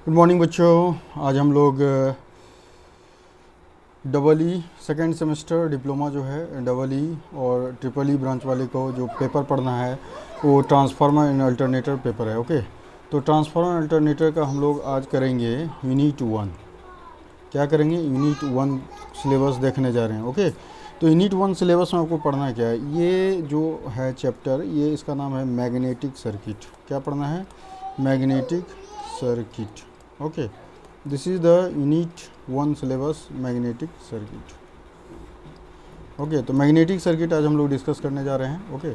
Good morning बच्चों। आज हम लोग double E second semester diploma जो है डबल ई और ट्रिपल ई ब्रांच वाले को जो पेपर पढ़ना है वो ट्रांसफार्मर एंड अल्टरनेटर पेपर है। ओके, तो ट्रांसफार्मर एंड अल्टरनेटर का हम लोग आज करेंगे यूनिट 1। क्या करेंगे? यूनिट 1 सिलेबस देखने जा रहे हैं। ओके, तो यूनिट 1 सिलेबस में आपको पढ़ना क्या है? ये जो है चैप्टर, ये इसका नाम है मैग्नेटिक सर्किट। क्या पढ़ना है? Magnetic circuit. Okay, this is the unit 1 syllabus, magnetic circuit. Okay, तो मैग्नेटिक सर्किट आज हम लोग डिस्कस करने जा रहे हैं। ओके,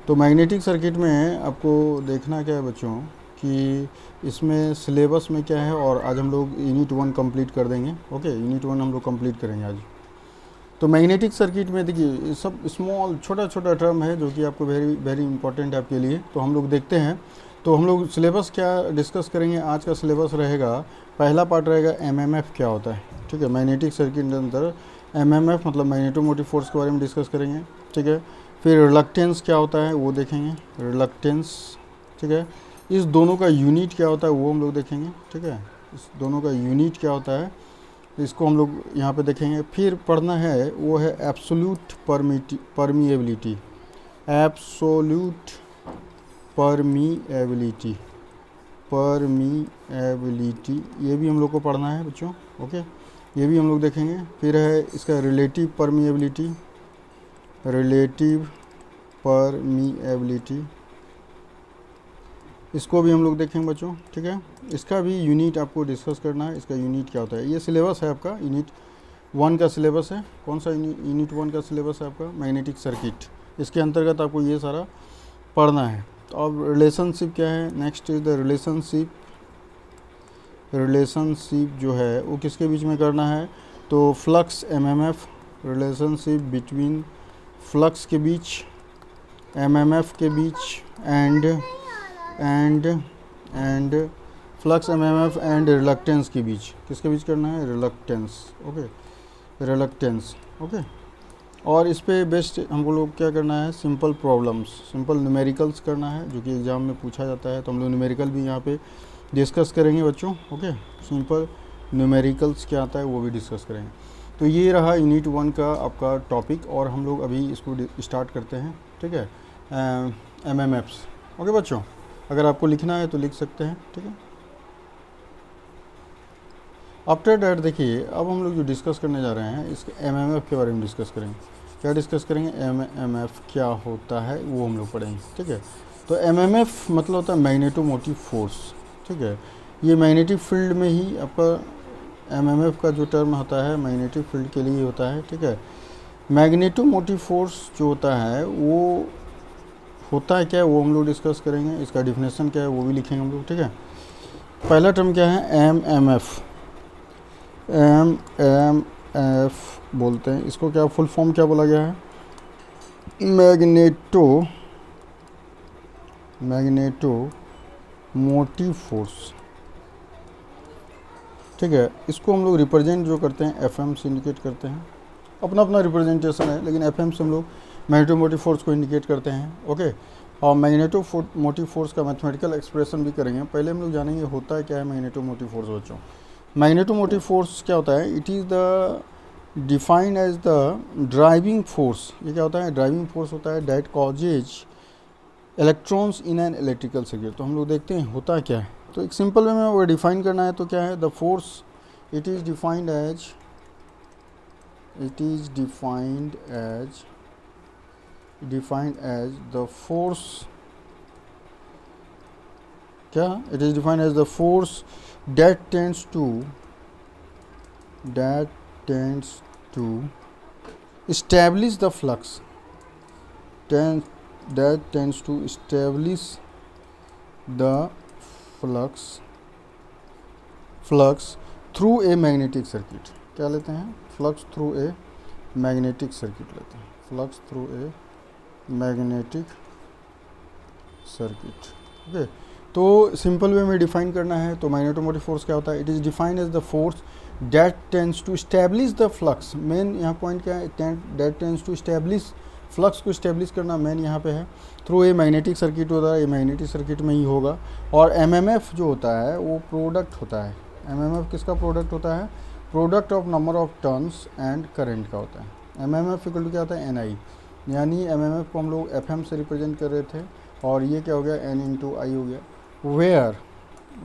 तो मैग्नेटिक सर्किट में आपको देखना क्या है बच्चों कि इसमें सिलेबस में क्या है, और आज हम लोग यूनिट 1 कंप्लीट कर देंगे। ओके, यूनिट 1 हम लोग कंप्लीट करेंगे आज। तो मैग्नेटिक सर्किट में देखिए सब स्मॉल छोटा छोटा टर्म है जो कि आपको वेरी वेरी इंपॉर्टेंट है आपके लिए। तो हम लोग देखते हैं। तो हम लोग सिलेबस क्या डिस्कस करेंगे? आज का सिलेबस रहेगा, पहला पार्ट रहेगा एमएमएफ क्या होता है। ठीक है, मैग्नेटिक सर्किट के अंदर एमएमएफ मतलब मैग्नेटोमोटिव फोर्स के बारे में डिस्कस करेंगे। ठीक है, फिर रिलक्टेंस क्या होता है वो देखेंगे, रिलक्टेंस। ठीक है, इस दोनों का यूनिट क्या होता है वो हम लोग देखेंगे। ठीक है, इस दोनों का यूनिट क्या होता है इसको हम लोग यहाँ पे देखेंगे। फिर पढ़ना है वो है absolute permeability, absolute permeability, permeability ये भी हम लोग को पढ़ना है बच्चों। ओके, ये भी हम लोग देखेंगे। फिर है इसका रिलेटिव परमिएबिलिटी, रिलेटिव परमिएबिलिटी, इसको भी हम लोग देखेंगे बच्चों। ठीक है, इसका भी यूनिट आपको डिस्कस करना है, इसका यूनिट क्या होता है। ये सिलेबस है आपका, यूनिट 1 का सिलेबस है। कौन सा यूनिट 1 का सिलेबस है आपका? Magnetic circuit. इसके अंतर्गत आपको ये सारा पढ़ना है। तो अब रिलेशनशिप क्या है? Next is the relationship. Relationship जो है वो किसके बीच में करना है? तो flux MMF, relationship between flux के बीच, एमएमएफ के बीच, and flux MMF and reluctance के बीच। किसके बीच करना है? रिलक्टेंस। Okay, reluctance. ओके, और इस पे बेस्ट हमको लोग क्या करना है? सिंपल प्रॉब्लम्स, सिंपल न्यूमेरिकल्स करना है जो कि एग्ज़ाम में पूछा जाता है। तो हम लोग न्यूमेरिकल भी यहाँ पे डिस्कस करेंगे बच्चों। ओके, सिंपल न्यूमेरिकल्स क्या आता है वो भी डिस्कस करेंगे। तो ये रहा यूनिट 1 का आपका टॉपिक, और हम लोग अभी इसको स्टार्ट करते हैं। ठीक है, एमएमएफ्स। ओके बच्चों, अगर आपको लिखना है तो लिख सकते हैं। ठीक है, आफ्टर डैट देखिए अब हम लोग जो डिस्कस करने जा रहे हैं इसके एमएमएफ के बारे में डिस्कस करेंगे। क्या डिस्कस करेंगे? एमएमएफ क्या होता है वो हम लोग पढ़ेंगे। ठीक है, तो एमएमएफ मतलब होता है मैग्नेटोमोटिव फोर्स। ठीक है, ये मैग्नेटिक फील्ड में ही आपका एमएमएफ का जो टर्म होता है मैग्नेटिक फील्ड के लिए होता है। ठीक है, मैग्नेटोमोटिव फोर्स जो होता है वो होता है क्या वो हम लोग डिस्कस करेंगे। इसका डिफिनेशन क्या है वो भी लिखेंगे हम लोग। ठीक है, पहला टर्म क्या है? एमएमएफ। एमएमएफ बोलते हैं इसको। क्या फुल फॉर्म क्या बोला गया है? Magnetomotive force. ठीक है, इसको हम लोग रिप्रेजेंट जो करते हैं एफएम से इंडिकेट करते हैं। अपना अपना रिप्रेजेंटेशन है, लेकिन एफएम से हम लोग मैग्नेटोमोटिव फोर्स को इंडिकेट करते हैं। ओके, और मैग्नेटोमोटिव फोर्स का मैथमेटिकल एक्सप्रेशन भी करेंगे। पहले हम लोग जानेंगे होता है क्या है मैग्नेटोमोटिव फोर्स बच्चों। मैग्नेटोमोटिव फोर्स क्या होता है? It is the defined as the driving force. ये क्या होता है? ड्राइविंग फोर्स होता है that causes electrons in an electrical circuit. तो हम लोग देखते हैं होता क्या है। तो एक सिंपल वे में वो डिफाइन करना है तो क्या है? The force it is defined as the force. क्या? It is defined as the force that tends to establish the flux, that tends to establish the flux through a magnetic circuit। क्या लेते हैं? flux through a magnetic circuit लेते हैं, flux through a magnetic circuit। Okay, तो simple way में define करना है तो मैग्नेटोमोटिव फोर्स क्या होता है? It is defined as the force that tends to establish the flux. Main यहाँ पॉइंट क्या है? That tends to establish flux को इस्टेब्लिश करना मेन यहाँ पे है। थ्रू ये मैग्नेटिक सर्किट होता है, ये मैग्नेटिक सर्किट में ही होगा। और एमएमएफ जो होता है वो प्रोडक्ट होता है। एमएमएफ किसका प्रोडक्ट होता है? Product of number of turns and current का होता है। एमएमएफ इक्वल टू क्या होता है? एनआई। यानी एमएमएफ को हम लोग एफएम से रिप्रेजेंट कर रहे थे और ये क्या हो गया? एन इंटू आई हो गया।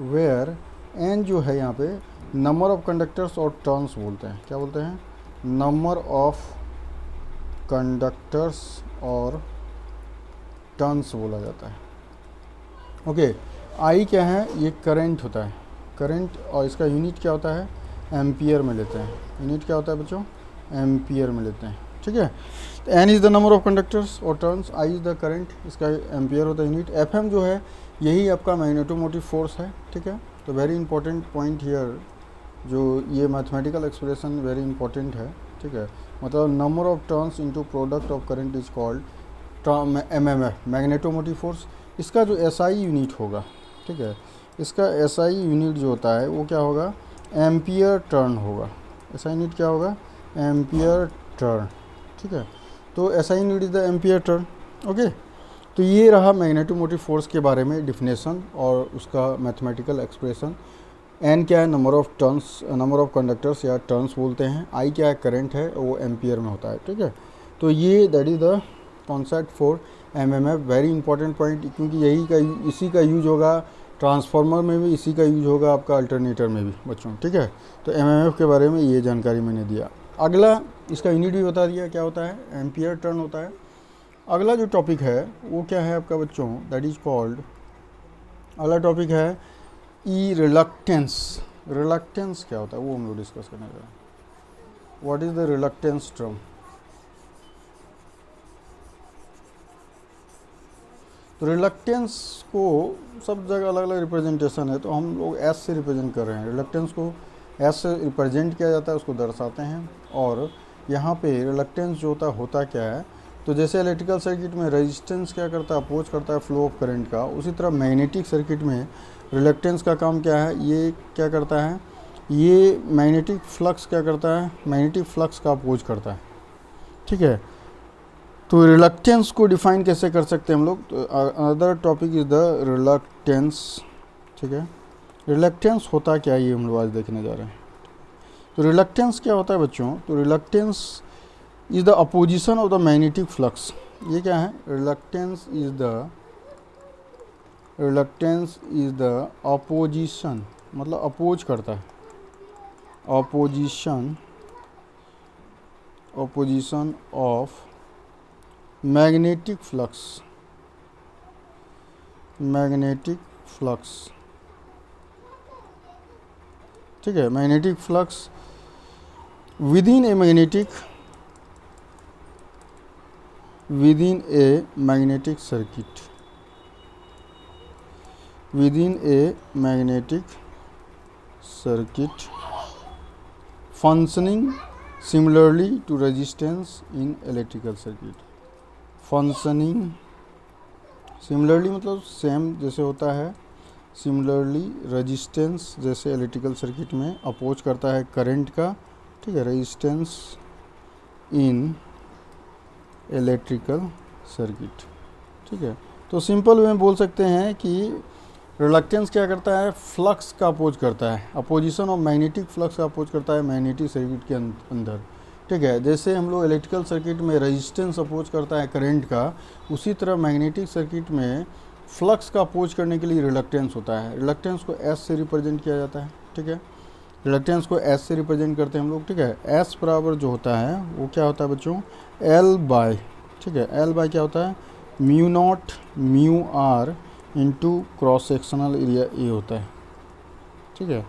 वेयर एन जो है यहाँ पे number of conductors or turns बोलते हैं। क्या बोलते हैं? Number of conductors or turns बोला जाता है। ओके, आई क्या है? ये करंट होता है, करंट, और इसका यूनिट क्या होता है? एम्पियर में लेते हैं। यूनिट क्या होता है बच्चों? एम्पियर में लेते हैं। ठीक है, N is the number of conductors or turns, I is the current, इसका एम्पियर होता है यूनिट। एफ एम जो है यही आपका मैग्नेटोमोटिव फोर्स है। ठीक है, तो वेरी इंपॉर्टेंट पॉइंट हियर, जो ये मैथमेटिकल एक्सप्रेशन वेरी इंपॉर्टेंट है। ठीक है, मतलब number of turns into product of current is called MMF, magnetomotive force. इसका जो एसआई यूनिट होगा, ठीक है, इसका एसआई यूनिट जो होता है वो क्या होगा? एम्पियर टर्न होगा। एसआई यूनिट क्या होगा? Ampere turn. ठीक है, तो SI unit is the ampere turn. Okay, तो ये रहा मैग्नेटोमोटिव फोर्स के बारे में डिफिनेशन और उसका मैथमेटिकल एक्सप्रेशन। एन क्या है? Number of turns, number of conductors या टर्न्स बोलते हैं। आई क्या है? करंट है, वो एम्पियर में होता है। ठीक है, तो ये that is the concept for MMF. Very important point, क्योंकि इसी का यूज होगा ट्रांसफार्मर में भी, इसी का यूज होगा आपका अल्टरनेटर में भी बच्चों। ठीक है, तो एमएमएफ के बारे में ये जानकारी मैंने दिया। अगला इसका यूनिट भी बता दिया, क्या होता है? एम्पियर टर्न होता है। अगला जो टॉपिक है वो क्या है आपका बच्चों? दैट इज कॉल्ड, अगला टॉपिक है ई रिलक्टेंस। रिलक्टेंस क्या होता है वो हम लोग डिस्कस करने जा रहे हैं। What is the reluctance term? तो रिलक्टेंस को सब जगह अलग अलग रिप्रेजेंटेशन है, तो हम लोग एस से रिप्रेजेंट कर रहे हैं। रिलक्टेंस को एस से रिप्रेजेंट किया जाता है, उसको दर्शाते हैं। और यहाँ पे रिलक्टेंस जो होता क्या है? तो जैसे इलेक्ट्रिकल सर्किट में रेजिस्टेंस क्या करता है? अपोज करता है फ्लो ऑफ करंट का, उसी तरह मैग्नेटिक सर्किट में रिलक्टेंस का काम क्या है? ये क्या करता है? ये मैग्नेटिक फ्लक्स क्या करता है? मैग्नेटिक फ्लक्स का अपोज करता है। ठीक है, तो रिलक्टेंस को डिफाइन कैसे कर सकते हैं हम लोग? तो other topic is the reluctance. ठीक है, रिलक्टेंस होता क्या है ये हम लोग आज देखने जा रहे हैं। तो रिलक्टेंस क्या होता है बच्चों? तो reluctance is the opposition of the magnetic flux. ये क्या है? रिलक्टेंस इज द अपोजिशन, मतलब अपोज करता है। अपोजिशन ऑफ मैग्नेटिक फ्लक्स, ठीक है, magnetic flux within a magnetic circuit functioning similarly to resistance in electrical circuit. Functioning similarly मतलब same जैसे होता है, सिमिलरली रेजिस्टेंस जैसे इलेक्ट्रिकल सर्किट में अपोज करता है करंट का। ठीक है, रेजिस्टेंस इन इलेक्ट्रिकल सर्किट। ठीक है, तो सिंपल वे में बोल सकते हैं कि रिलक्टेंस क्या करता है? फ्लक्स का अपोज करता है, अपोजिशन ऑफ मैग्नेटिक फ्लक्स का अपोज करता है मैग्नेटिक सर्किट के अंदर। ठीक है, जैसे हम लोग इलेक्ट्रिकल सर्किट में रेजिस्टेंस अपोज करता है करंट का, उसी तरह मैग्नेटिक सर्किट में फ्लक्स का अपोज करने के लिए रिलक्टेंस होता है। रिलक्टेंस को एस से रिप्रेजेंट किया जाता है। ठीक है, रिलक्टेंस को एस से रिप्रेजेंट करते हैं हम लोग। ठीक है, एस बराबर जो होता है वो क्या होता है बच्चों? एल बाय, ठीक है, एल बाय क्या होता है? Mu naught mu are into cross sectional area A होता है। ठीक है,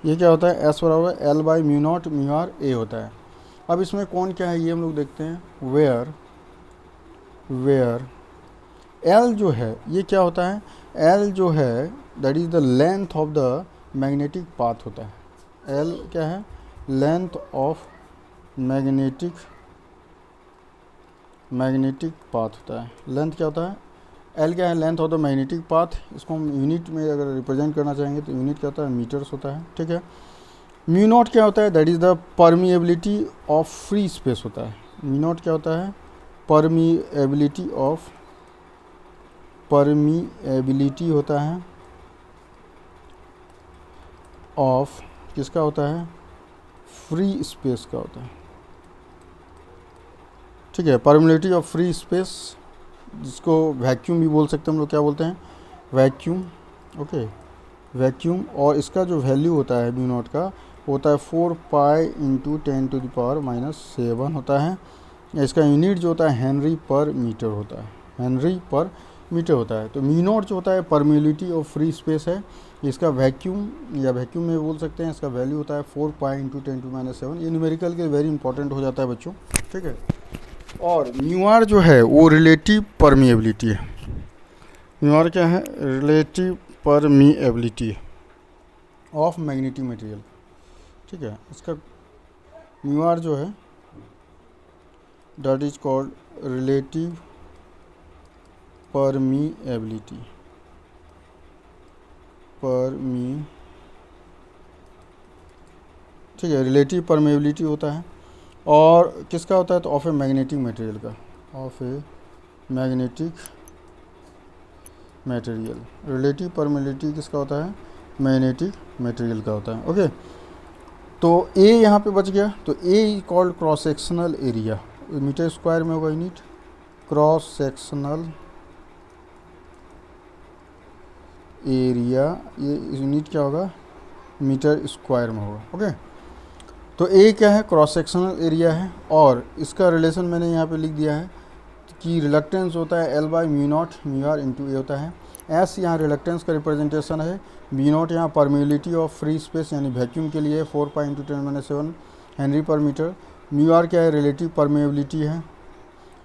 ये क्या होता है? एस बराबर L by mu naught mu R A होता है। अब इसमें कौन क्या है ये हम लोग देखते हैं। वेयर एल जो है ये क्या होता है? एल जो है that is the length of the magnetic path होता है। एल क्या है? लेंथ ऑफ मैग्नेटिक पाथ होता है। लेंथ क्या होता है? एल क्या है? Length of the magnetic path. इसको हम यूनिट में अगर रिप्रेजेंट करना चाहेंगे तो यूनिट क्या होता है? मीटर्स होता है। ठीक है, म्यू नॉट क्या होता है? That is the permeability of free space होता है। म्यू नॉट क्या होता है? परमीएबिलिटी होता है ऑफ किसका होता है, फ्री स्पेस का होता है, ठीक है। परमिलिटी ऑफ फ्री स्पेस, जिसको वैक्यूम भी बोल सकते हैं हम लोग, क्या बोलते हैं, वैक्यूम, ओके, वैक्यूम। और इसका जो वैल्यू होता है म्यू नॉट का होता है 4 पाई इंटू 10⁻⁷ होता है। इसका यूनिट जो होता है हेनरी पर मीटर होता है, हेनरी पर मीटर होता है। तो म्यू नॉट जो होता है परमिलिटी ऑफ फ्री स्पेस है, इसका वैक्यूम या वैक्यूम में बोल सकते हैं, इसका वैल्यू होता है 4 पाई इंटू 10⁻⁷। ये न्यूमेरिकल के वेरी इंपॉर्टेंट हो जाता है बच्चों, ठीक है। और म्यू आर जो है वो रिलेटिव परमिएबिलिटी है। म्यू आर क्या है, relative permeability of magnetic material, ठीक है। इसका म्यू आर जो है that is called relative permeability, ठीक है, रिलेटिव परमिएबिलिटी होता है। और किसका होता है, तो ऑफ ए मैग्नेटिक मटेरियल का, of a magnetic material. Relative permeability किसका होता है, मैग्नेटिक मटेरियल का होता है, ओके। तो ए यहाँ पे बच गया, तो A is called cross sectional area, metre square में होगा यूनिट, क्रॉस सेक्शनल एरिया, ये यूनिट क्या होगा, मीटर स्क्वायर में होगा, ओके। तो ए क्या है, क्रॉस सेक्शनल एरिया है। और इसका रिलेशन मैंने यहाँ पे लिख दिया है कि रिलक्टेंस होता है L by mu naught mu are into A होता है। एस यहाँ रिलक्टेंस का रिप्रेजेंटेशन है, म्यू नॉट यहाँ परमिलिटी ऑफ फ्री स्पेस यानी वैक्यूम के लिए 4 pi into 10⁻⁷ henry per metre. Mu R क्या है, रिलेटिव परमिएबिलिटी है।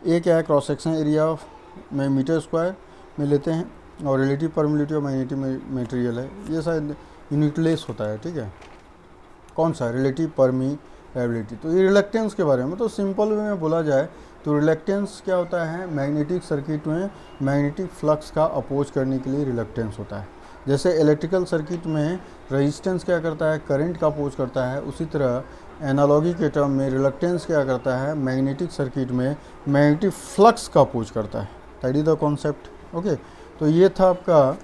ए क्या है, क्रॉस सेक्शन एरिया ऑफ में मीटर स्क्वायर में लेते हैं। और relative permeability of magnetic material है, ये शायद यूनिटलेस होता है, ठीक है। कौन सा, रिलेटिव परमिएबिलिटी। तो ये रिलक्टेंस के बारे में, तो सिंपल वे में बोला जाए तो रिलक्टेंस क्या होता है, मैग्नेटिक सर्किट में मैग्नेटिक फ्लक्स का अपोज करने के लिए रिलक्टेंस होता है। जैसे इलेक्ट्रिकल सर्किट में रेजिस्टेंस क्या करता है, करंट का अपोज करता है, उसी तरह एनालॉजी के टर्म में रिलक्टेंस क्या करता है, मैग्नेटिक सर्किट में मैग्नेटिक फ्लक्स का अपोज करता है। That is the concept, okay. तो ये था आपका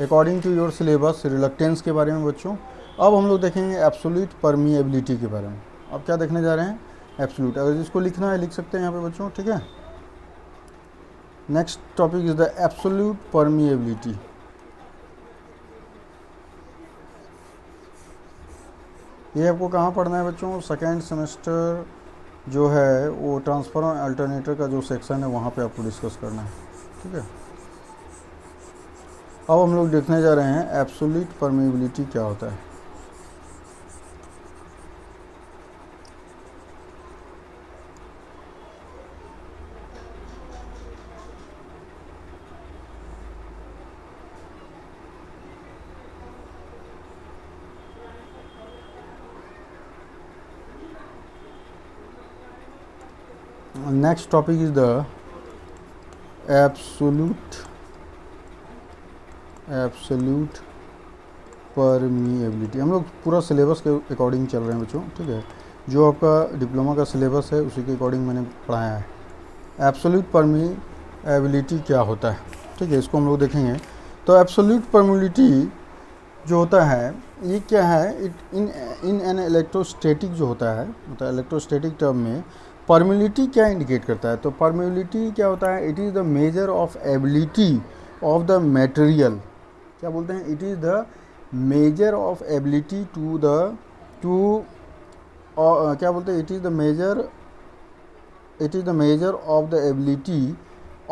according to your syllabus reluctance के बारे में बच्चों। अब हम लोग देखेंगे एब्सोल्यूट परमिएबिलिटी के बारे में। अब क्या देखने जा रहे हैं, एब्सोल्यूट। अगर जिसको लिखना है लिख सकते हैं यहाँ पे बच्चों, ठीक है। Next topic is the absolute permeability. ये आपको कहाँ पढ़ना है बच्चों, सेकेंड सेमेस्टर जो है वो ट्रांसफार्मर अल्टरनेटर का जो सेक्शन है वहाँ पे आपको डिस्कस करना है, ठीक है। अब हम लोग देखने जा रहे हैं एब्सोल्यूट परमिएबिलिटी क्या होता है। Next topic is the absolute permeability. हम लोग पूरा सिलेबस के अकॉर्डिंग चल रहे हैं बच्चों, ठीक है। जो आपका डिप्लोमा का सिलेबस है उसी के अकॉर्डिंग मैंने पढ़ाया है। एब्सोल्यूट परमिएबिलिटी क्या होता है, ठीक है, इसको हम लोग देखेंगे। तो एब्सोल्यूट परमिएबिलिटी जो होता है ये क्या है, इन एन इलेक्ट्रोस्टैटिक जो होता है, मतलब इलेक्ट्रोस्टैटिक टर्म में परमिएबिलिटी क्या इंडिकेट करता है। तो परमिएबिलिटी क्या होता है, it is the measure of ability of the material, क्या बोलते हैं, it is the measure of ability क्या बोलते हैं, it is the measure of the ability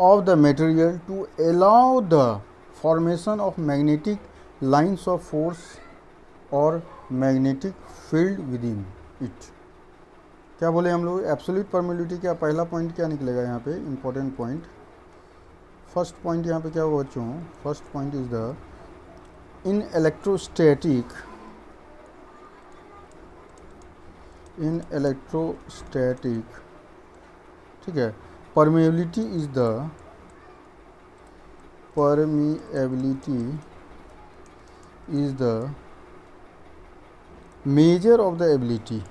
of the material to allow the formation of magnetic lines of force और magnetic field within इट। क्या बोले हम लोग, एब्सोल्यूट परमिएबिलिटी का पहला पॉइंट क्या निकलेगा यहाँ पे, इंपॉर्टेंट पॉइंट। फर्स्ट पॉइंट यहाँ पे क्या होगा बच्चों, first point is the in electrostatic ठीक है, permeability is the measure of the ability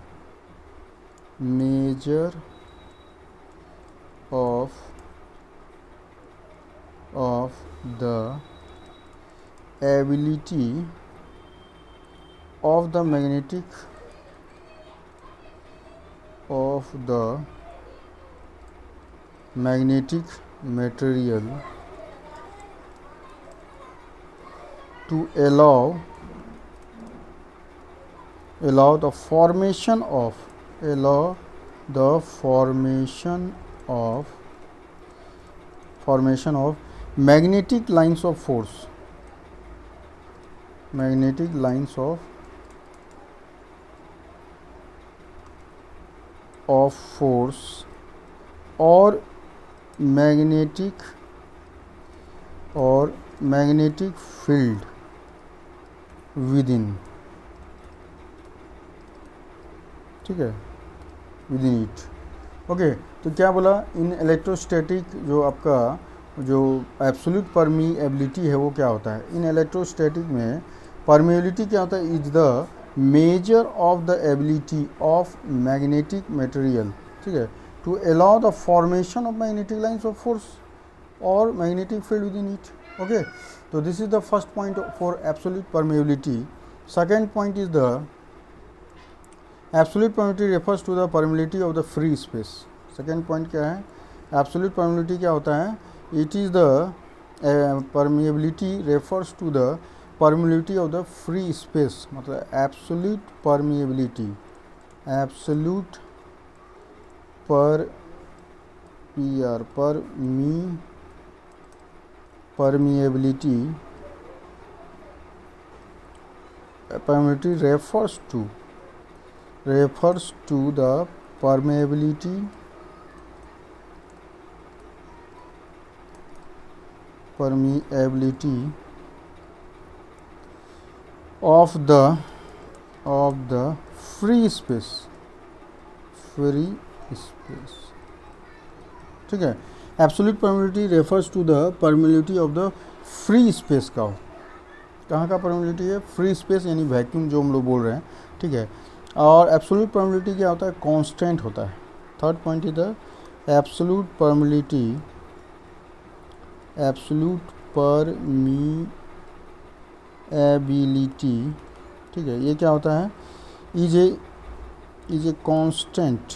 of the ability of the magnetic material to allow the formation of magnetic lines of force, or magnetic field within, ठीक है, within it. ओके, तो क्या बोला, इन electrostatic जो आपका जो एब्सोल्यूट परमीएबिलिटी है वो क्या होता है, इन इलेक्ट्रोस्टैटिक में परमीएबिलिटी क्या होता है, is the measure of the ability of magnetic material, ठीक है, to allow the formation of magnetic lines of force और magnetic field within okay. ओके, तो this is the first point for absolute permeability. Second point is the absolute permeability refers to the permeability of the free space. Second point क्या है, absolute permeability क्या होता है, it is the permeability refers to the permeability of the free space, मतलब absolute permeability, absolute permeability refers to the permeability of the free space, ठीक है। Absolute permeability refers to the permeability of the free space का, कहाँ का परमीएबिलिटी है, free space यानी vacuum जो हम लोग बोल रहे हैं, ठीक है। और एब्सोल्यूट परमीएबिलिटी क्या होता है, कांस्टेंट होता है। Third point is the absolute permeability, ठीक है, ये क्या होता है, is a constant,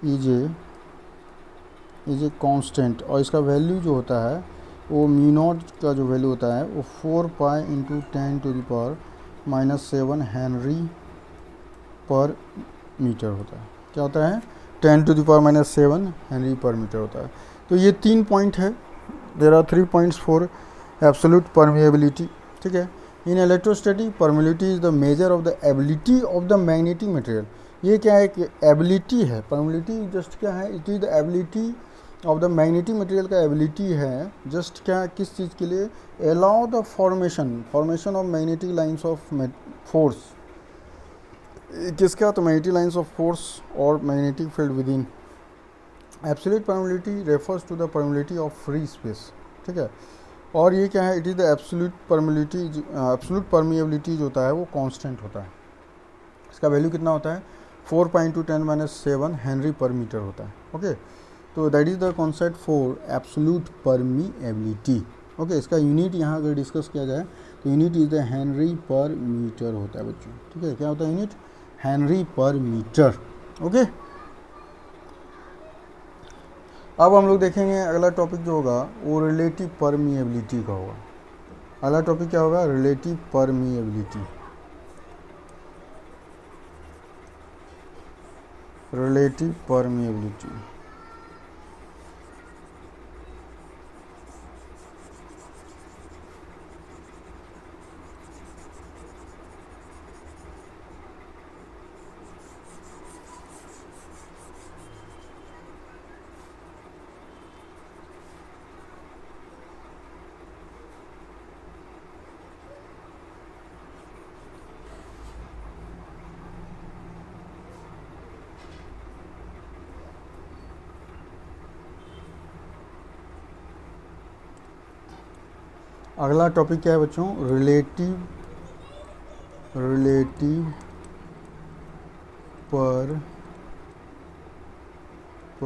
is a constant, और इसका वैल्यू जो होता है वो म्यू नॉट का जो वैल्यू होता है वो 4 pi into 10⁻⁻7 Henry per metre होता है। क्या होता है, 10⁻⁻7 हेनरी पर मीटर होता है। तो ये 3 पॉइंट है, there are 3 points for absolute permeability, ठीक है। In electrostatic permeability is the measure of the ability of the magnetic material. ये क्या है, कि एबिलिटी है, परमीएबिलिटी जस्ट क्या है, it is the ability of the magnetic material का एबिलिटी है, जस्ट क्या, किस चीज़ के लिए, allow the formation of magnetic lines of force, किसका, तो मैग्नेटिक लाइंस ऑफ फोर्स और magnetic field within. Absolute permeability refers to the permeability of free space, ठीक है। और ये क्या है, it is the absolute permeability जो होता है वो कांस्टेंट होता है, इसका वैल्यू कितना होता है, 4 pi into 10⁻⁷ henry per metre होता है। ओके, तो that is the concept for absolute permeability. Okay, इसका यूनिट यहाँ अगर डिस्कस किया जाए तो unit is the henry per metre होता है बच्चों, ठीक है। क्या होता है unit, henry per metre. Okay, अब हम लोग देखेंगे अगला टॉपिक जो होगा वो रिलेटिव परमीएबिलिटी का होगा। अगला टॉपिक क्या होगा, रिलेटिव परमीएबिलिटी, रिलेटिव परमीएबिलिटी। अगला टॉपिक क्या है बच्चों, रिलेटिव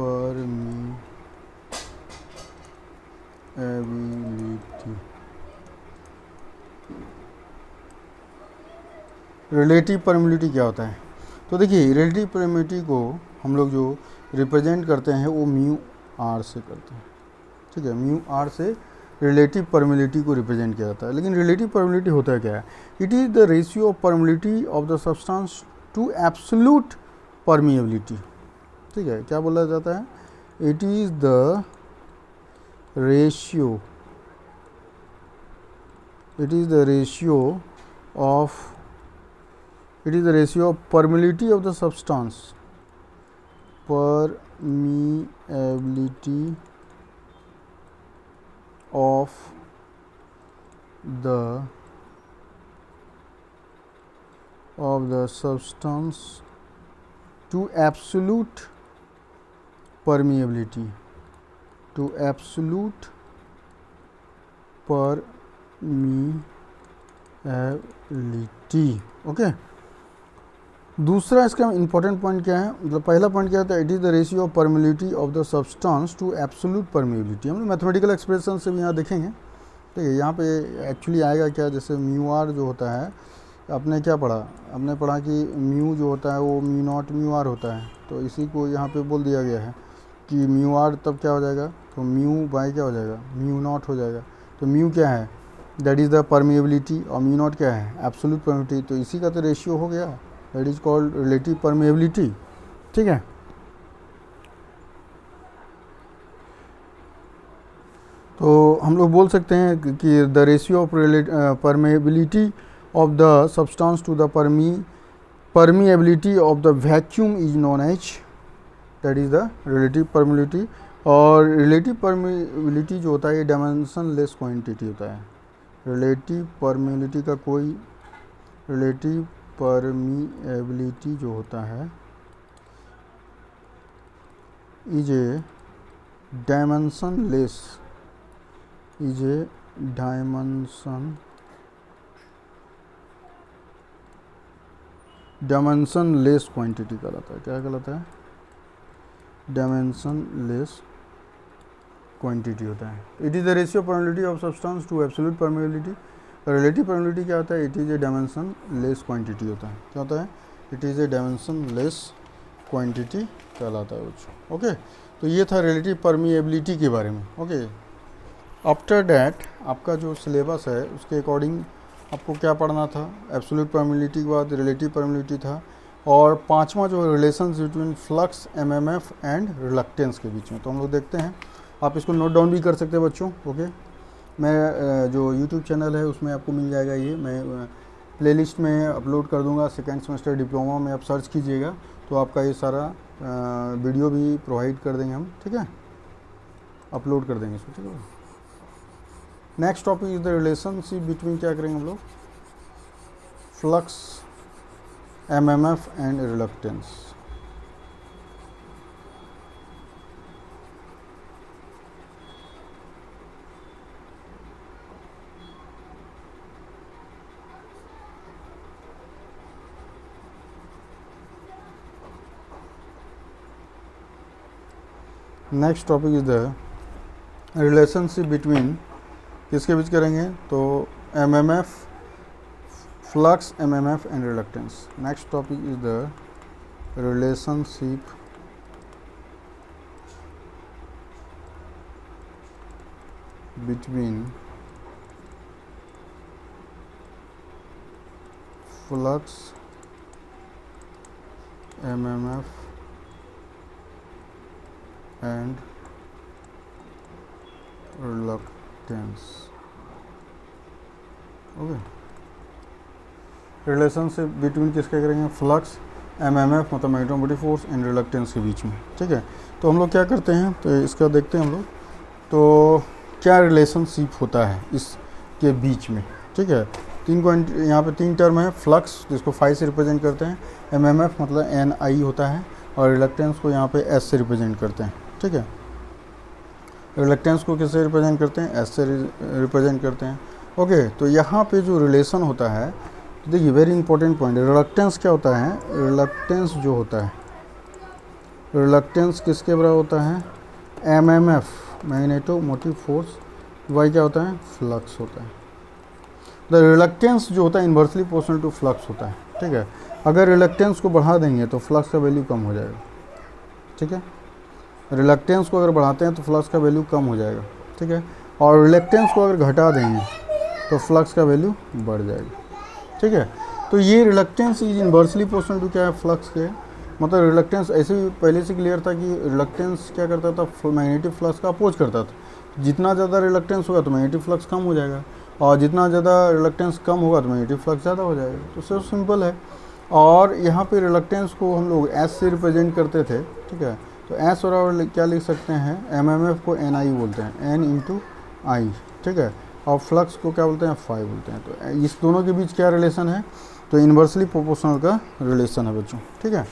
परमीएबिलिटी। रिलेटिव परमिलिटी क्या होता है? तो देखिए रिलेटिव परमिलिटी को हम लोग जो रिप्रेजेंट करते हैं वो म्यू आर से करते हैं, ठीक है। म्यू आर से रिलेटिव परमिलिटी को रिप्रेजेंट किया जाता है। लेकिन रिलेटिव परमिलिटी होता है क्या है? It is the ratio of permeability of the substance to absolute permeability, ठीक है। क्या बोला जाता है? It is the ratio, it is the ratio of permeability of the substance, permeability of the substance to absolute permeability, okay. दूसरा इसका important point क्या है? मतलब पहला पॉइंट क्या होता है? It is the ratio of permeability of the substance to absolute permeability. हम लोग मैथमेटिकल एक्सप्रेशन से भी यहाँ देखेंगे, ठीक है। यहाँ पे एक्चुअली आएगा क्या, जैसे म्यू आर जो होता है, आपने क्या पढ़ा? आपने पढ़ा कि म्यू जो होता है वो म्यू नॉट म्यू आर होता है। तो इसी को यहाँ पे बोल दिया गया है कि म्यू आर तब क्या हो जाएगा? तो म्यू बाई क्या हो जाएगा? म्यू नॉट हो जाएगा। तो म्यू क्या है? दैट इज़ द परमिएबिलिटी, और म्यू नॉट क्या है? Absolute permeability. तो इसी का तो रेशियो हो गया, that is called relative permeability, ठीक है। तो हम लोग बोल सकते हैं कि the ratio of permeability of the substance to the permeability of the vacuum is known as, that is the relative permeability. और रिलेटिव परमिएबिलिटी जो होता है ये डायमेंशन लेस क्वांटिटी होता है। रिलेटिव परमिएबिलिटी का कोई रिलेटिव परमिएबिलिटी जो होता है is A dimensionless quantity कहलाता है। क्या कहलाता है? डायमेंशन लेस क्वांटिटी होता है। It is the ratio permeability of substance to absolute permeability. Relative permeability क्या होता है? It is a dimensionless quantity होता है। क्या होता है? It is a dimensionless quantity कहलाता है बच्चों, ओके। तो ये था रिलेटिव परमिएबिलिटी के बारे में, ओके। आफ्टर डैट आपका जो सिलेबस है उसके अकॉर्डिंग आपको क्या पढ़ना था? एब्सोल्यूट परमिएबिलिटी के बाद रिलेटिव परमिएबिलिटी था, और पांचवा जो relations between flux, MMF and reluctance के बीच में। तो हम लोग देखते हैं, आप इसको नोट डाउन भी कर सकते हैं बच्चों, ओके। मैं जो यूट्यूब चैनल है उसमें आपको मिल जाएगा, ये मैं प्लेलिस्ट में अपलोड कर दूंगा। सेकेंड सेमेस्टर डिप्लोमा में आप सर्च कीजिएगा तो आपका ये सारा वीडियो भी प्रोवाइड कर देंगे हम, ठीक है, अपलोड कर देंगे इसको, ठीक है। Next topic is the relationship between, क्या करेंगे हम लोग? Flux, MMF and reluctance. Next topic is the relationship between, किसके बीच करेंगे? तो MMF, flux, MMF and reluctance. Next topic is the relationship between flux, MMF and reluctance, okay. Relationship between किसके करेंगे? Flux, MMF मतलब मैग्नेटोमोटिव फोर्स एंड रिलक्टेंस के बीच में, ठीक है। तो हम लोग क्या करते हैं, तो इसका देखते हैं हम लोग, तो क्या रिलेशनशिप होता है इसके बीच में, ठीक है। तीन पॉइंट यहाँ पे, तीन टर्म है। फ्लक्स जिसको फाई से रिप्रेजेंट करते हैं, एमएमएफ मतलब एन आई होता है, और रिलक्टेंस को यहाँ पे एस से रिप्रेजेंट करते हैं, ठीक है। रिलक्टेंस को किससे रिप्रेजेंट करते हैं? एस से रिप्रेजेंट करते हैं, ओके। तो यहाँ पे जो रिलेशन होता है, देखिए वेरी इंपॉर्टेंट पॉइंट, रिलक्टेंस क्या होता है? रिलक्टेंस जो होता है रिलक्टेंस किसके बराबर होता है, एमएमएफ, मैग्नेटोमोटिव फोर्स, वाई क्या होता है, फ्लक्स होता है। द रिलक्टेंस जो होता है इन्वर्सली प्रोपोर्शनल टू फ्लक्स होता है, ठीक है। अगर रिलक्टेंस को बढ़ा देंगे तो फ्लक्स का वैल्यू कम हो जाएगा, ठीक है। रिलक्टेंस को अगर बढ़ाते हैं तो फ्लक्स का वैल्यू कम हो जाएगा, ठीक है। और रिलक्टेंस को अगर घटा देंगे तो फ्लक्स का वैल्यू बढ़ जाएगा, ठीक है। तो ये reluctance is inversely proportional to क्या है, फ्लक्स के। मतलब रिलक्टेंस ऐसे भी पहले से क्लियर था कि रिलक्टेंस क्या करता था, मैग्नेटिक फ्लक्स का अपोज करता था। जितना ज़्यादा रिलक्टेंस होगा तो मैग्नेटिक फ्लक्स कम हो जाएगा, और जितना ज़्यादा रिलक्टेंस कम होगा तो मैग्नेटिक फ्लक्स ज़्यादा हो जाएगा। तो सब सिंपल है। और यहाँ पे रिलक्टेंस को हम लोग एस से रिप्रेजेंट करते थे, ठीक है। तो एस और क्या लिख सकते हैं, एमएमएफ को एन आई बोलते हैं, एन इंटू आई, ठीक है। और फ्लक्स को क्या बोलते हैं, फाई बोलते हैं। तो इस दोनों के बीच क्या रिलेशन है, तो इन्वर्सली प्रोपोर्शनल का रिलेशन है बच्चों, ठीक है।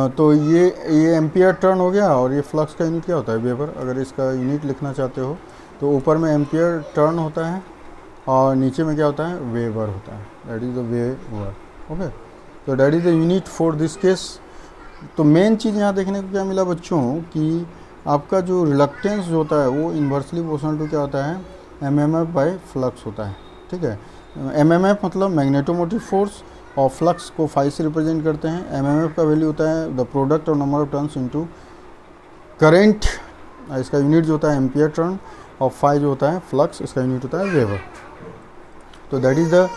तो ये एम्पियर टर्न हो गया, और ये फ्लक्स का यूनिट क्या होता है, वेबर। अगर इसका यूनिट लिखना चाहते हो तो ऊपर में एम्पियर टर्न होता है और नीचे में क्या होता है, वेबर होता है, that is the weber, okay. तो that is the unit for this case. तो मेन चीज़ यहाँ देखने को क्या मिला बच्चों कि आपका जो रिलक्टेंस जो होता है वो इन्वर्सली प्रोपोर्शनल टू क्या होता है, एमएमएफ बाय फ्लक्स होता है, ठीक है। एमएमएफ मतलब मैग्नेटोमोटिव फोर्स, और फ्लक्स को फाई से रिप्रेजेंट करते हैं। एमएमएफ का वैल्यू होता है द प्रोडक्ट और number of turns into current, इसका यूनिट जो होता है एम्पियर टर्न, और फाई जो होता है फ्लक्स, इसका यूनिट होता है वेबर। तो that is the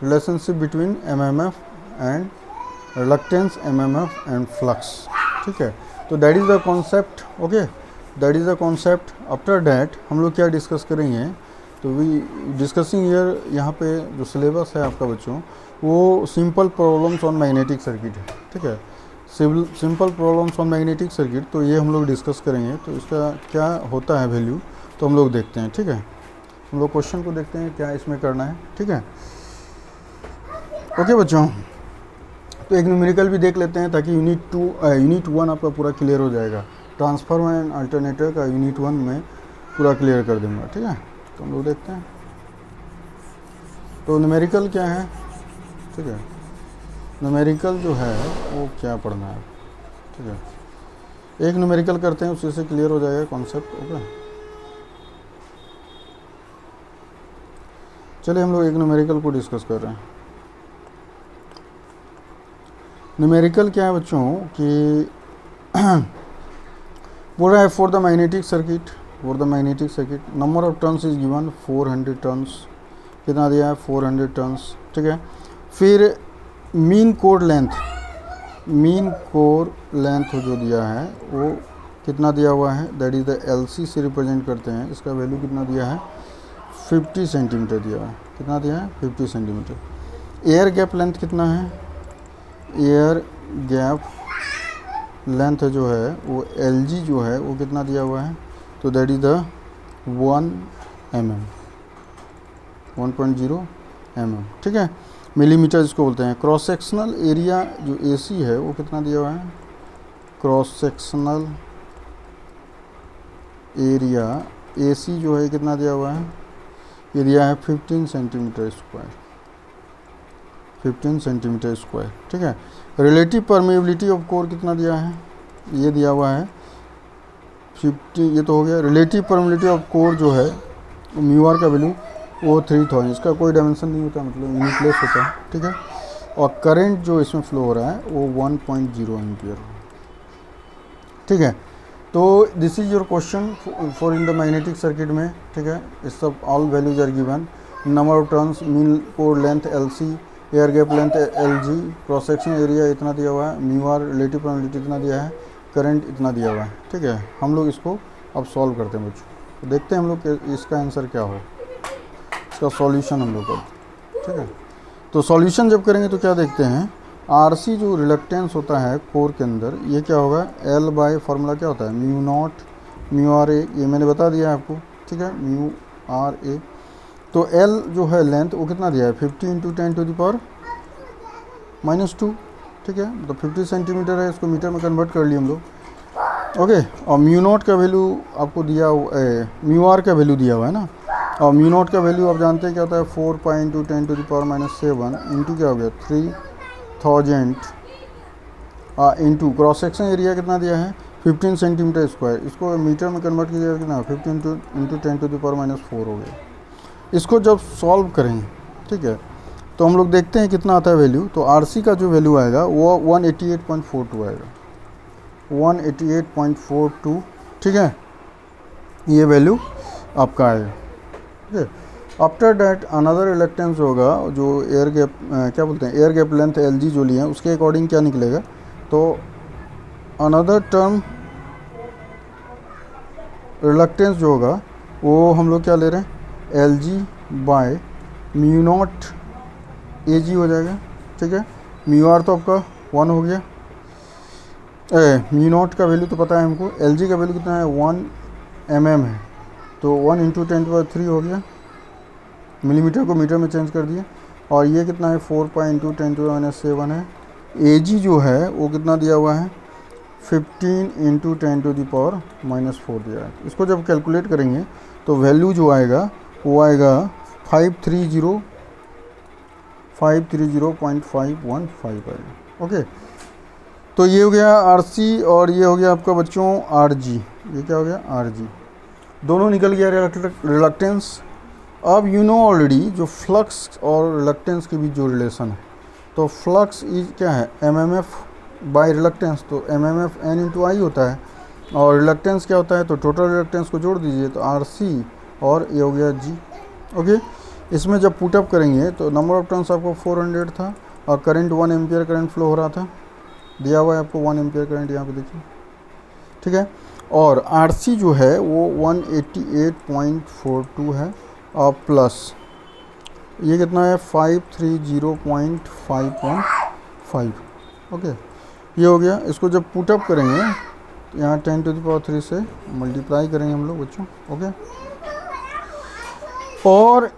relationship between MMF and reluctance, MMF and flux, ठीक है। तो that is the concept, okay, that is the concept. After that हम लोग क्या डिस्कस करेंगे, तो वी डिस्कसिंग ईयर, यहाँ पे जो सिलेबस है आपका बच्चों, वो simple problems on magnetic circuit है, ठीक है। Simple problems on magnetic circuit, तो ये हम लोग डिस्कस करेंगे। तो इसका क्या होता है वैल्यू, तो हम लोग देखते हैं, ठीक है। हम लोग क्वेश्चन को देखते हैं क्या इसमें करना है, ठीक है। ओके बच्चों, तो एक न्यूमेरिकल भी देख लेते हैं ताकि यूनिट 1 आपका पूरा क्लियर हो जाएगा। ट्रांसफार्मर एंड अल्टरनेटर का यूनिट 1 में पूरा क्लियर कर दूंगा, ठीक है। तो हम लोग देखते हैं तो न्यूमेरिकल क्या है, ठीक है। न्यूमेरिकल जो है वो क्या पढ़ना है, ठीक है। एक न्यूमेरिकल करते हैं, उसी से क्लियर हो जाएगा कॉन्सेप्ट, ओके। चलिए हम लोग एक न्यूमेरिकल को डिस्कस कर रहे हैं। न्यूमेरिकल क्या है बच्चों कि बोल रहा है for the magnetic circuit number of turns is given 400 turns, कितना दिया है 400 टर्न्स, ठीक है। फिर मीन कोर लेंथ जो दिया है वो कितना दिया हुआ है, दैट इज़ द एलसी से रिप्रेजेंट करते हैं। इसका वैल्यू कितना दिया है, 50 सेंटीमीटर दिया है। कितना दिया है, 50 सेंटीमीटर। एयर गैप लेंथ कितना है, एयर गैप लेंथ जो है वो एलजी जो है वो कितना दिया हुआ है, तो that is the 1 mm, 1.0 mm, ठीक है। मिलीमीटर इसको बोलते हैं। क्रॉस सेक्शनल एरिया जो एसी है वो कितना दिया हुआ है, क्रॉस सेक्शनल एरिया एसी जो है कितना दिया हुआ है, ये दिया है 15 सेंटीमीटर स्क्वायर, 15 सेंटीमीटर स्क्वायर, ठीक है। रिलेटिव परमेबिलिटी ऑफ कोर कितना दिया है, ये दिया हुआ है 50, ये तो हो गया। रिलेटिव परमेबिलिटी ऑफ कोर जो है म्यू आर का वैल्यू वो 3000, इसका कोई डायमेंशन नहीं होता, मतलब यूनिटलेस होता है, ठीक है। और करंट जो इसमें फ्लो हो रहा है वो 1.0 एम्पियर, ठीक है। तो this is your question for in the magnetic circuit में, ठीक है। इस सब all values are given, number of turns, mean core length LC, air gap length LG, cross section area इतना दिया हुआ है, म्यू आर रिलेटिव परमेबिलिटी इतना दिया है, करंट इतना दिया हुआ है, ठीक है। हम लोग इसको अब सॉल्व करते हैं बच्चों, तो देखते हैं हम लोग इसका आंसर क्या हो, इसका सॉल्यूशन हम लोग करते, ठीक है। तो सॉल्यूशन जब करेंगे तो क्या देखते हैं, आरसी जो रिलक्टेंस होता है कोर के अंदर, ये क्या होगा, एल बाय फार्मूला क्या होता है, म्यू नॉट म्यू आर ए, ये मैंने बता दिया है आपको, ठीक है, म्यू आर ए। तो एल जो है लेंथ वो कितना दिया है, 50 इंटू 10⁻⁻², ठीक है। तो 50 सेंटीमीटर है, इसको मीटर में कन्वर्ट कर लिए हम लोग, ओके। और म्यू नॉट का वैल्यू आपको दिया, म्यू आर का वैल्यू दिया हुआ है ना, और म्यू नॉट का वैल्यू आप जानते हैं क्या होता है, 4 × 10⁻⁷ इंटू क्या हो गया 3000 इंटू क्रॉस सेक्शन एरिया कितना दिया है 15 सेंटीमीटर स्क्वायर, इसको मीटर में कन्वर्ट कीजिएगा कितना 15 इंटू 10⁻⁻⁴ हो गया। इसको जब सॉल्व करेंगे, ठीक है, तो हम लोग देखते हैं कितना आता है वैल्यू। तो आरसी का जो वैल्यू आएगा वो 188.42 आएगा, 188.42, ठीक है, ये वैल्यू आपका आएगा। ठीक है, आफ्टर डैट अनदर रिलक्टेंस होगा जो एयर गैप क्या बोलते हैं एयर गैप लेंथ एल जो लिए हैं उसके अकॉर्डिंग क्या निकलेगा। तो अनदर टर्म रिलक्टेंस जो होगा वो हम लोग क्या ले रहे हैं L G by mu naught A G हो जाएगा। ठीक है, म्यू आर तो आपका 1 हो गया, म्यू नॉट का वैल्यू तो पता है हमको, एल जी का वैल्यू कितना है 1 mm है, तो 1 × 10⁻³ हो गया, मिलीमीटर को मीटर में चेंज कर दिया। और ये कितना है 4 π × 10⁻⁷ है। ए जी जो है वो कितना दिया हुआ है 15 × 10⁻⁻⁴ दिया है। इसको जब कैलकुलेट करेंगे तो वैल्यू जो आएगा वो आएगा 530.515 आएगा। ओके, तो ये हो गया आरसी और ये हो गया आपका बच्चों आरजी। ये क्या हो गया आरजी, दोनों निकल गया रिलक्टेंस। अब यू नो ऑलरेडी जो फ्लक्स और रिलक्टेंस के बीच जो रिलेशन है, तो फ्लक्स इज क्या है एमएमएफ बाय रिलक्टेंस, तो एमएमएफ n × I होता है, और रिलक्टेंस क्या होता है, तो टोटल रिलक्टेंस को जोड़ दीजिए तो आरसी और ये हो गया जी। ओके, इसमें जब पुटअप करेंगे तो नंबर ऑफ टर्न्स आपको 400 था और करंट 1 एम्पियर करंट फ्लो हो रहा था, दिया हुआ है आपको 1 एम्पियर करंट यहाँ पे देखिए। ठीक है, और आरसी जो है वो 188.42 है और प्लस ये कितना है 530.515। ओके, ये हो गया। इसको जब पुटअप करेंगे तो यहाँ 10⁻³ से मल्टीप्लाई करेंगे हम लोग बच्चों। ओके, और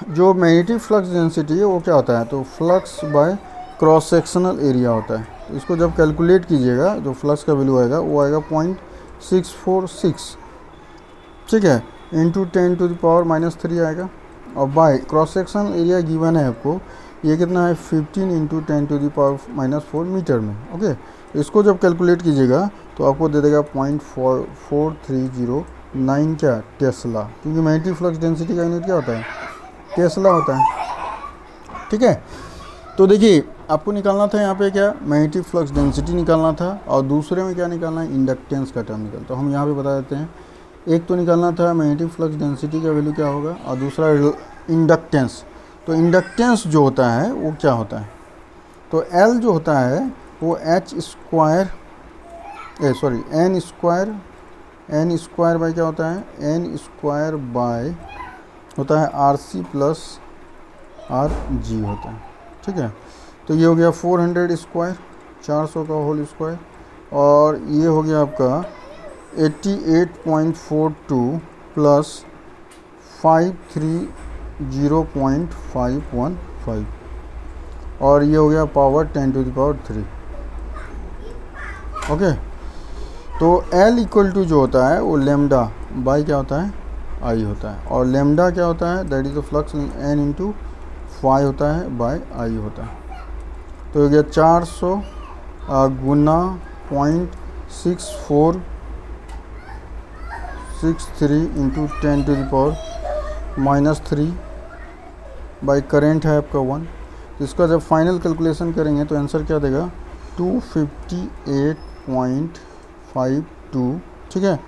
जो मैग्नेटिक फ्लक्स डेंसिटी है वो क्या होता है, तो flux by cross sectional area होता है। तो इसको जब कैलकुलेट कीजिएगा जो फ्लक्स का वैल्यू आएगा वो आएगा 0.646, ठीक है, इंटू 10⁻³ आएगा, और by cross sectional area given है आपको, ये कितना है 15 × 10⁻⁴ मीटर में। ओके, इसको जब कैलकुलेट कीजिएगा तो आपको दे देगा 0.4309 क्या टेस्ला, क्योंकि मैग्नेटिक फ्लक्स डेंसिटी का यूनिट क्या होता है टेस्ला होता है। ठीक है, तो देखिए आपको निकालना था यहाँ पे क्या मैग्नेटिक फ्लक्स डेंसिटी निकालना था, और दूसरे में क्या निकालना है इंडक्टेंस का टर्म निकालना। तो हम यहाँ पे बता देते हैं, एक तो निकालना था मैग्नेटिक फ्लक्स डेंसिटी का वैल्यू क्या होगा, और दूसरा इंडक्टेंस। तो इंडक्टेंस जो होता है वो क्या होता है, तो L जो होता है वो n स्क्वायर बाई क्या होता है n स्क्वायर बाय होता है RC प्लस RG होता है। ठीक है, तो ये हो गया 400 स्क्वायर, 400 का होल स्क्वायर, और ये हो गया आपका 88.42 प्लस 530.515, और ये हो गया पावर 10⁻³। ओके, तो L इक्वल टू जो होता है वो लेमडा बाई क्या होता है I होता है, और लेमडा क्या होता है that is the flux n × phi होता है बाय I होता है। तो हो गया 400 गुना 0.6463 × 10⁻³ बाई करेंट है आपका 1। तो इसका जब फाइनल कैलकुलेशन करेंगे तो आंसर क्या देगा 258.52, ठीक है,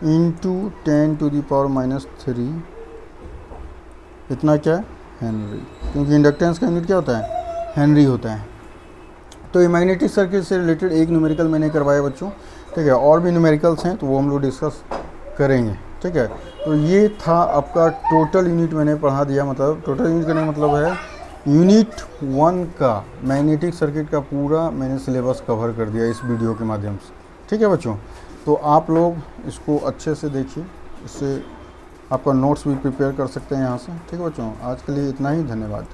इंटू 10⁻³ इतना क्या हेनरी, क्योंकि इंडक्टेंस का यूनिट क्या होता है हेनरी होता है। तो ये मैग्नेटिक सर्किट से रिलेटेड एक न्यूमेरिकल मैंने करवाया बच्चों। ठीक है, और भी न्यूमेरिकल्स हैं तो वो हम लोग डिस्कस करेंगे। ठीक है, तो ये था आपका टोटल यूनिट मैंने पढ़ा दिया, मतलब टोटल यूनिट का मतलब है यूनिट 1 का मैग्नेटिक सर्किट का पूरा मैंने सिलेबस कवर कर दिया इस वीडियो के माध्यम से। ठीक है बच्चों, तो आप लोग इसको अच्छे से देखिए, इससे आपका नोट्स भी प्रिपेयर कर सकते हैं यहाँ से। ठीक है बच्चों, आज के लिए इतना ही, धन्यवाद।